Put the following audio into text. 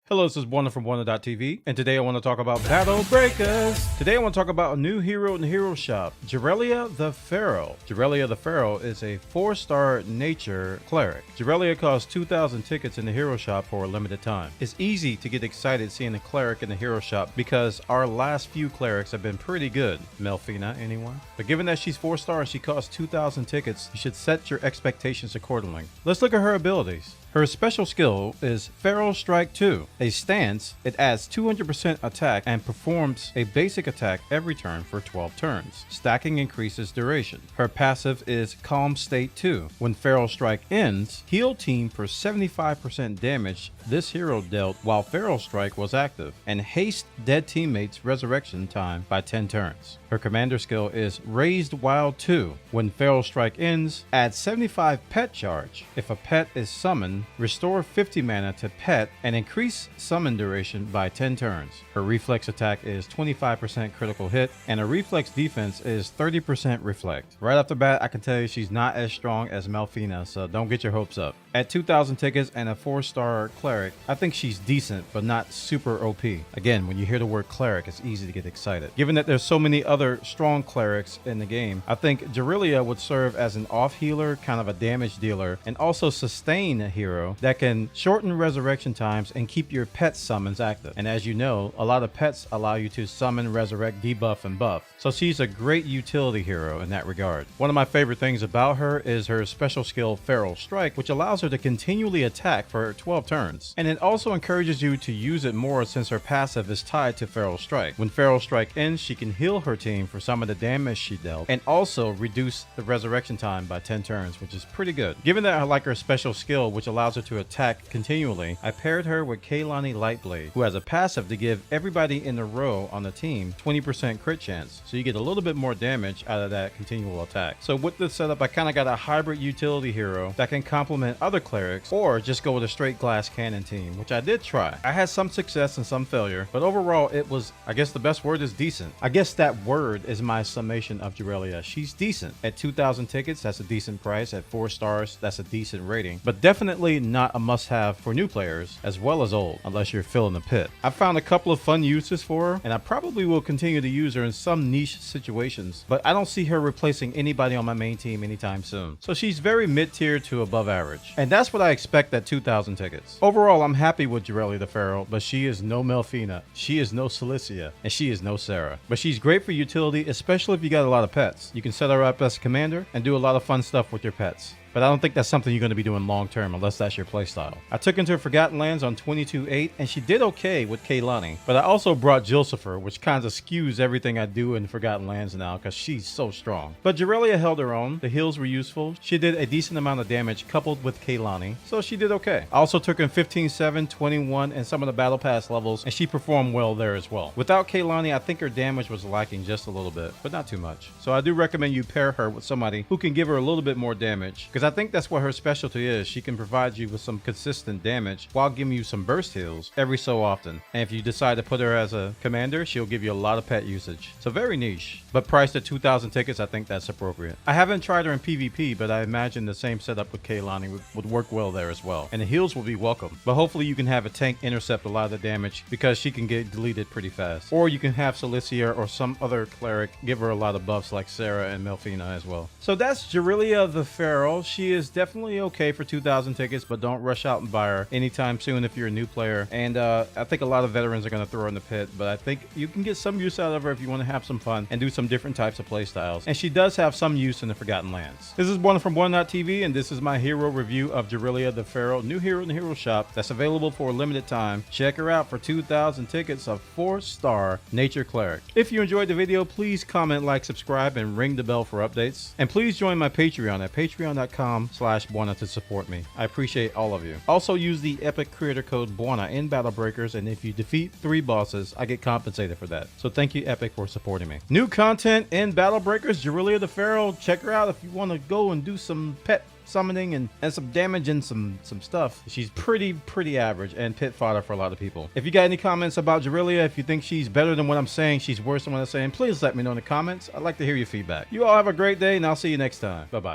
Hello, this is Bwana from Bwana.tv, and today I want to talk about Battle Breakers. Today I want to talk about a new hero in the hero shop, Jarellia the Feral. Jarellia the Feral is a 4-star nature cleric. Jarellia costs 2,000 tickets in the hero shop for a limited time. It's easy to get excited seeing a cleric in the hero shop because our last few clerics have been pretty good. Melfina, anyone? But given that she's 4 stars, she costs 2,000 tickets, you should set your expectations accordingly. Let's look at her abilities. Her special skill is Feral Strike 2. A stance, it adds 200% attack and performs a basic attack every turn for 12 turns. Stacking increases duration. Her passive is Calm State 2. When Feral Strike ends, heal team for 75% damage this hero dealt while Feral Strike was active, and haste dead teammates' resurrection time by 10 turns. Her commander skill is Raised Wild 2. When Feral Strike ends, add 75 pet charge. If a pet is summoned, restore 50 mana to pet and increase summon duration by 10 turns. Her reflex attack is 25% critical hit, and her reflex defense is 30% reflect. Right off the bat, I can tell you she's not as strong as Melfina, so don't get your hopes up. At 2,000 tickets and a 4-star cleric, I think she's decent, but not super OP. Again, when you hear the word cleric, it's easy to get excited. Given that there's so many other strong clerics in the game, I think Jarellia would serve as an off healer, kind of a damage dealer, and also sustain a hero that can shorten resurrection times and keep your pet summons active. And as you know, a lot of pets allow you to summon, resurrect, debuff, and buff. So she's a great utility hero in that regard. One of my favorite things about her is her special skill Feral Strike, which allows her to continually attack for 12 turns. And it also encourages you to use it more since her passive is tied to Feral Strike. When Feral Strike ends, she can heal her team for some of the damage she dealt and also reduce the resurrection time by 10 turns, which is pretty good. Given that I like her special skill, which allows her to attack continually, I paired her with Kaylani Lightblade, who has a passive to give everybody in the row on the team 20% crit chance, so you get a little bit more damage out of that continual attack. So with this setup, I kind of got a hybrid utility hero that can complement other clerics, or just go with a straight glass cannon team, which I did try. I had some success and some failure, but overall it was, I guess the best word is decent. I guess that word is my summation of Jarellia. She's decent. At 2,000 tickets, that's a decent price. At 4 stars, that's a decent rating, but definitely not a must-have for new players as well as old, unless you're filling the pit. I found a couple of fun uses for her, and I probably will continue to use her in some niche situations, but I don't see her replacing anybody on my main team anytime soon. So she's very mid-tier to above average, and that's what I expect at 2,000 tickets. Overall, I'm happy with Jarellia the Feral, but she is no Melfina, she is no Cilicia, and she is no Sarah. But she's great for utility, especially if you got a lot of pets. You can set her up as a commander and do a lot of fun stuff with your pets. But I don't think that's something you're going to be doing long term unless that's your playstyle. I took into Forgotten Lands on 22-8 and she did okay with Kaylani, but I also brought Jilcifer, which kind of skews everything I do in Forgotten Lands now because she's so strong. But Jarellia held her own. The heals were useful. She did a decent amount of damage coupled with Kaylani, so she did okay. I also took in 15-7, 21, and some of the Battle Pass levels, and she performed well there as well. Without Kaylani, I think her damage was lacking just a little bit, but not too much. So I do recommend you pair her with somebody who can give her a little bit more damage, because I think that's what her specialty is. She can provide you with some consistent damage while giving you some burst heals every so often. And if you decide to put her as a commander, she'll give you a lot of pet usage. So very niche, but priced at 2,000 tickets, I think that's appropriate. I haven't tried her in PvP, but I imagine the same setup with Kaylani would work well there as well. And the heals will be welcome. But hopefully you can have a tank intercept a lot of the damage because she can get deleted pretty fast. Or you can have Cilicia or some other cleric give her a lot of buffs like Sarah and Melfina as well. So that's Jarellia the Feral. She is definitely okay for 2,000 tickets, but don't rush out and buy her anytime soon if you're a new player. And I think a lot of veterans are going to throw her in the pit, but I think you can get some use out of her if you want to have some fun and do some different types of play styles. And she does have some use in the Forgotten Lands. This is Bwana from Bwana.tv, and this is my hero review of Jarellia the Feral, new hero in the hero shop that's available for a limited time. Check her out for 2,000 tickets of 4-star nature cleric. If you enjoyed the video, please comment, like, subscribe, and ring the bell for updates. And please join my Patreon at patreon.com/Bwana to support me. I appreciate all of you. Also use the epic creator code Bwana in battlebreakers, and if you defeat 3 bosses, I get compensated for that. So thank you, Epic, for supporting me. New content in battlebreakers, Jarellia the Feral. Check her out if you want to go and do some pet summoning and some damage and some stuff, she's pretty average and pit fodder for a lot of people. If you got any comments about Jarellia, if you think she's better than what I'm saying, she's worse than what I'm saying, please let me know in the comments. I'd like to hear your feedback. You all have a great day, and I'll see you next time. Bye-bye.